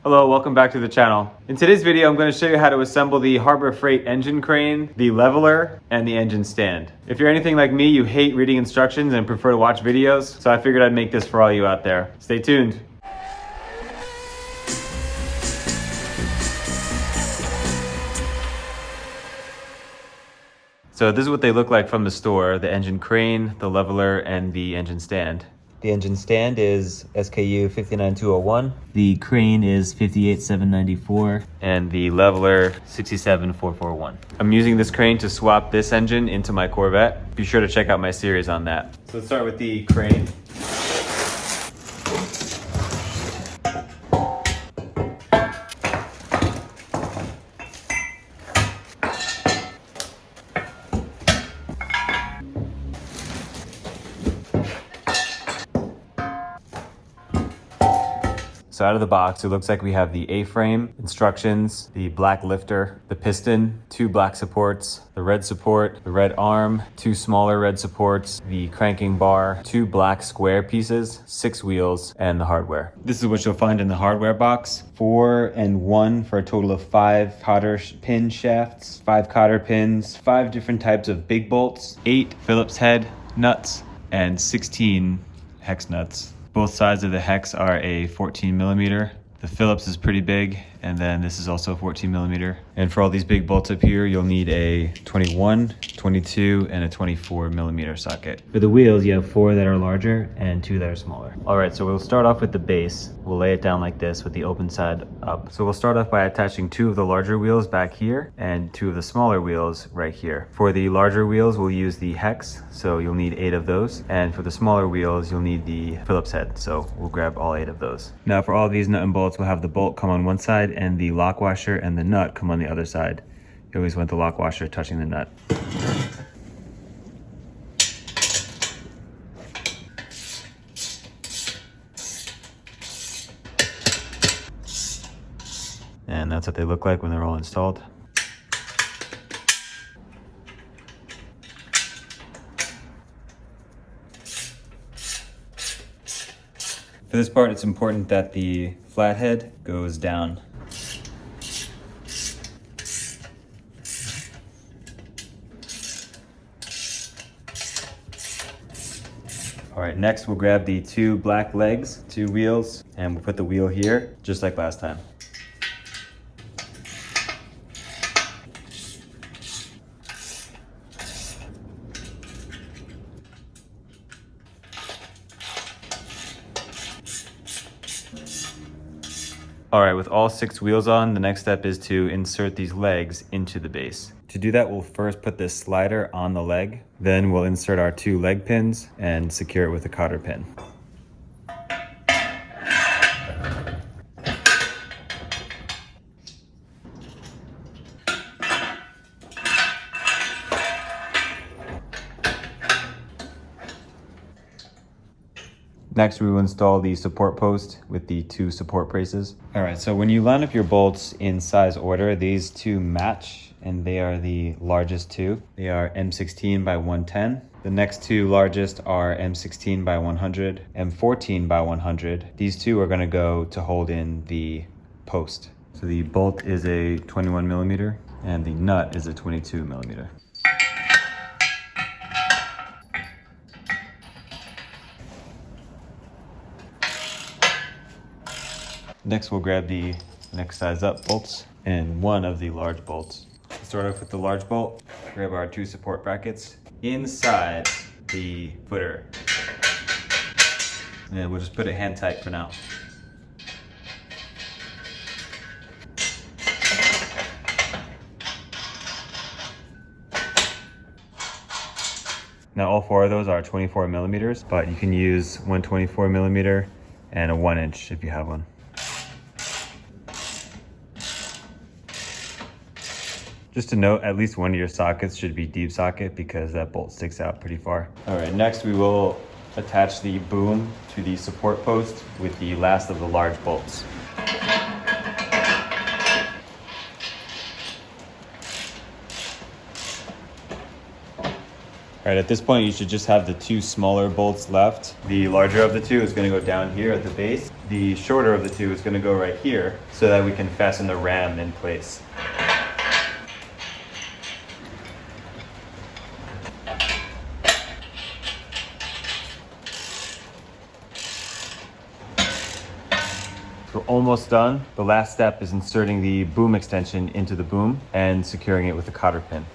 Hello, welcome back to the channel. In today's video, I'm going to show you how to assemble the Harbor Freight engine crane, the leveler, and the engine stand. If you're anything like me, you hate reading instructions and prefer to watch videos, so I figured I'd make this for all you out there. Stay tuned. So this is what they look like from the store: the engine crane, the leveler, and the engine stand. The engine stand is SKU 59201. The crane is 58794, and the leveler 67441. I'm using this crane to swap this engine into my Corvette. Be sure to check out my series on that. So let's start with the crane. So out of the box, it looks like we have the A-frame, instructions, the black lifter, the piston, 2 black supports, the red arm, 2 smaller red supports, the cranking bar, 2 black square pieces, 6 wheels, and the hardware. This is what you'll find in the hardware box: 4 and 1 for a total of 5 cotter pin shafts, 5 cotter pins, 5 different types of big bolts, 8 Phillips head nuts, and 16 hex nuts. Both sides of the hex are a 14 millimeter. The Phillips is pretty big, and then this is also 14 millimeter. And for all these big bolts up here, you'll need a 21, 22, and a 24 millimeter socket. For the wheels, you have 4 that are larger and 2 that are smaller. All right, so we'll start off with the base. We'll lay it down like this with the open side up. So we'll start off by attaching 2 of the larger wheels back here and 2 of the smaller wheels right here. For the larger wheels, we'll use the hex, so you'll need 8 of those. And for the smaller wheels, you'll need the Phillips head, so we'll grab all 8 of those. Now for all these nut and bolts, we'll have the bolt come on one side and the lock washer and the nut come on the other side. You always want the lock washer touching the nut. And that's what they look like when they're all installed. For this part, it's important that the flathead goes down. All right, next we'll grab the 2 black legs, 2 wheels, and we'll put the wheel here, just like last time. All right, with all 6 wheels on, the next step is to insert these legs into the base. To do that, we'll first put this slider on the leg, then we'll insert our 2 leg pins and secure it with a cotter pin. Next, we will install the support post with the 2 support braces. All right, so when you line up your bolts in size order, these 2 match, and they are the largest 2. They are M16 by 110. The next 2 largest are M16 by 100, M14 by 100. These 2 are gonna go to hold in the post. So the bolt is a 21 millimeter, and the nut is a 22 millimeter. Next, we'll grab the next size up bolts and 1 of the large bolts. Let's start off with the large bolt. Grab our 2 support brackets inside the footer. And we'll just put it hand tight for now. Now all 4 of those are 24 millimeters, but you can use 124 millimeter and a 1 inch if you have one. Just to note, at least one of your sockets should be deep socket because that bolt sticks out pretty far. All right, next we will attach the boom to the support post with the last of the large bolts. All right, at this point, you should just have the 2 smaller bolts left. The larger of the 2 is gonna go down here at the base. The shorter of the two is going to go right here so that we can fasten the ram in place. We're almost done. The last step is inserting the boom extension into the boom and securing it with a cotter pin.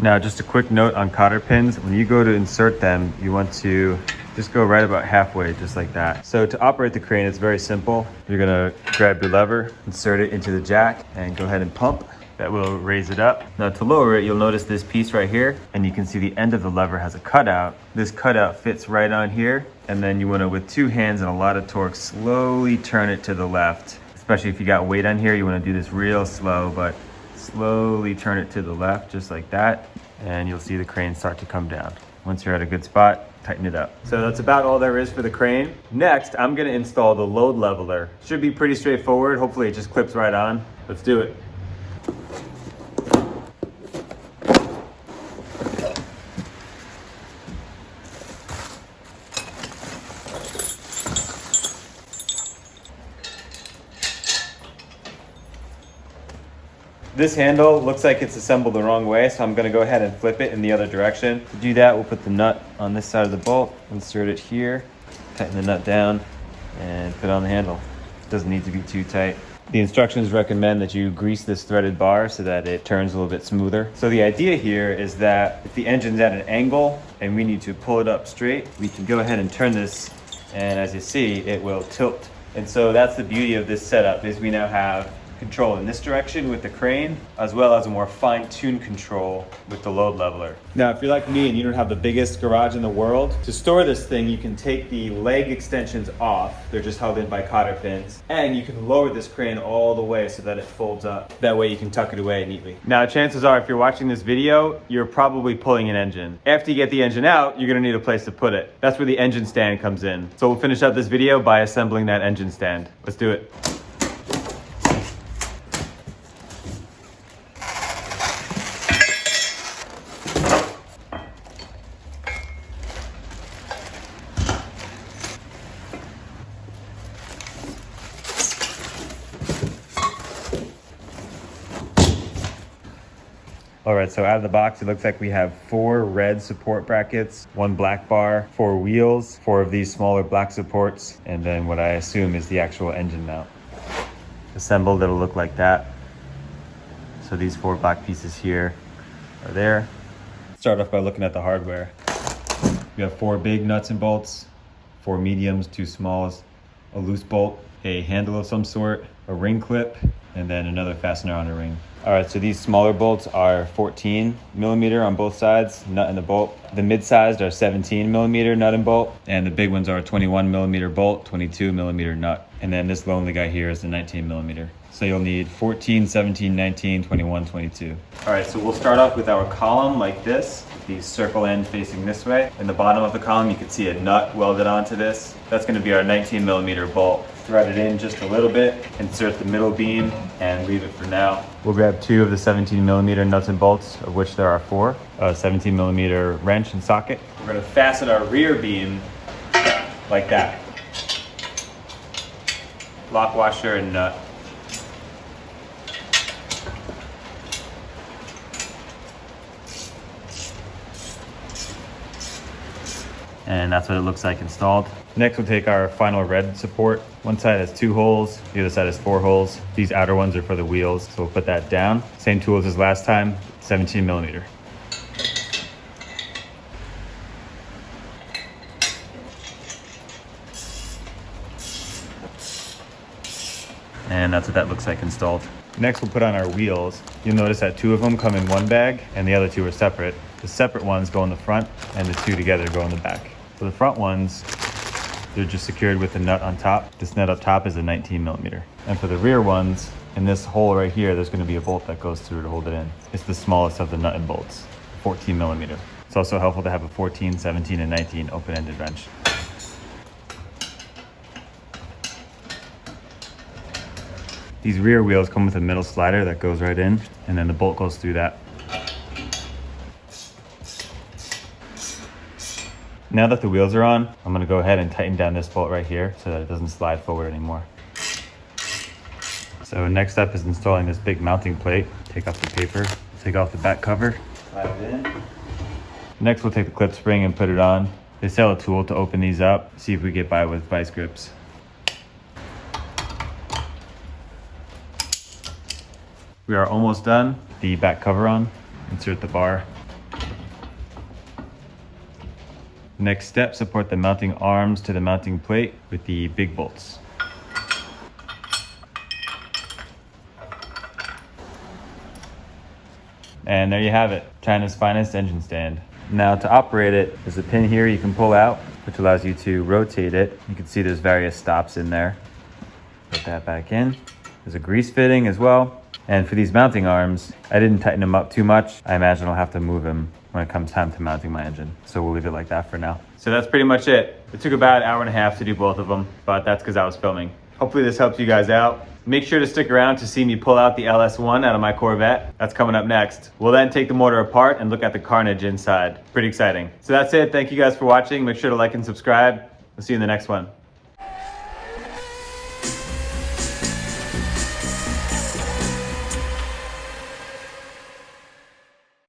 Now, just a quick note on cotter pins. When you go to insert them, you want to just go right about halfway, just like that. So to operate the crane, it's very simple. You're gonna grab your lever, insert it into the jack, and go ahead and pump. That will raise it up. Now to lower it, you'll notice this piece right here, and you can see the end of the lever has a cutout. This cutout fits right on here, and then you wanna, with two hands and a lot of torque, slowly turn it to the left. Especially if you got weight on here, you wanna do this real slow, but slowly turn it to the left, just like that, and you'll see the crane start to come down. Once you're at a good spot, tighten it up. So that's about all there is for the crane. Next, I'm gonna install the load leveler. Should be pretty straightforward. Hopefully it just clips right on. Let's do it. This handle looks like it's assembled the wrong way, so I'm gonna go ahead and flip it in the other direction. To do that, we'll put the nut on this side of the bolt, insert it here, tighten the nut down, and put on the handle. It doesn't need to be too tight. The instructions recommend that you grease this threaded bar so that it turns a little bit smoother. So the idea here is that if the engine's at an angle and we need to pull it up straight, we can go ahead and turn this, and as you see, it will tilt. And so that's the beauty of this setup, is we now have control in this direction with the crane, as well as a more fine-tuned control with the load leveler. Now, if you're like me and you don't have the biggest garage in the world, to store this thing, you can take the leg extensions off. They're just held in by cotter pins. And you can lower this crane all the way so that it folds up. That way you can tuck it away neatly. Now, chances are, if you're watching this video, you're probably pulling an engine. After you get the engine out, you're gonna need a place to put it. That's where the engine stand comes in. So we'll finish up this video by assembling that engine stand. Let's do it. All right, so out of the box, it looks like we have 4 red support brackets, 1 black bar, 4 wheels, 4 of these smaller black supports, and then what I assume is the actual engine mount. Assembled, it'll look like that. So these 4 black pieces here are there. Start off by looking at the hardware. We have 4 big nuts and bolts, 4 mediums, 2 smalls, a loose bolt, a handle of some sort, a ring clip, and then another fastener on a ring. All right, so these smaller bolts are 14 millimeter on both sides, nut and the bolt. The mid-sized are 17 millimeter nut and bolt, and the big ones are 21 millimeter bolt, 22 millimeter nut. And then this lonely guy here is the 19 millimeter. So you'll need 14, 17, 19, 21, 22. All right, so we'll start off with our column like this, the circle end facing this way. In the bottom of the column, you can see a nut welded onto this. That's gonna be our 19 millimeter bolt. Thread it in just a little bit, insert the middle beam, and leave it for now. We'll grab 2 of the 17 millimeter nuts and bolts, of which there are 4. A 17 millimeter wrench and socket. We're gonna fasten our rear beam like that. Lock washer and nut. And that's what it looks like installed. Next, we'll take our final red support. One side has 2 holes, the other side has 4 holes. These outer ones are for the wheels, so we'll put that down. Same tools as last time, 17 millimeter. And that's what that looks like installed. Next, we'll put on our wheels. You'll notice that 2 of them come in one bag and the other 2 are separate. The separate ones go in the front and the 2 together go in the back. For the front ones, they're just secured with a nut on top. This nut up top is a 19 millimeter. And for the rear ones, in this hole right here, there's gonna be a bolt that goes through to hold it in. It's the smallest of the nut and bolts, 14 millimeter. It's also helpful to have a 14, 17, and 19 open-ended wrench. These rear wheels come with a middle slider that goes right in, and then the bolt goes through that. Now that the wheels are on, I'm gonna go ahead and tighten down this bolt right here so that it doesn't slide forward anymore. So next up is installing this big mounting plate. Take off the paper, take off the back cover, slide it in. Next we'll take the clip spring and put it on. They sell a tool to open these up, see if we get by with vice grips. We are almost done. The back cover on, insert the bar. Next step, support the mounting arms to the mounting plate with the big bolts. And there you have it, China's finest engine stand. Now to operate it, there's a pin here you can pull out, which allows you to rotate it. You can see there's various stops in there. Put that back in. There's a grease fitting as well. And for these mounting arms, I didn't tighten them up too much. I imagine I'll have to move them when it comes time to mounting my engine. So we'll leave it like that for now. So that's pretty much it. It took about an hour and a half to do both of them, but that's because I was filming. Hopefully this helps you guys out. Make sure to stick around to see me pull out the LS1 out of my Corvette. That's coming up next. We'll then take the motor apart and look at the carnage inside. Pretty exciting. So that's it. Thank you guys for watching. Make sure to like and subscribe. We'll see you in the next one.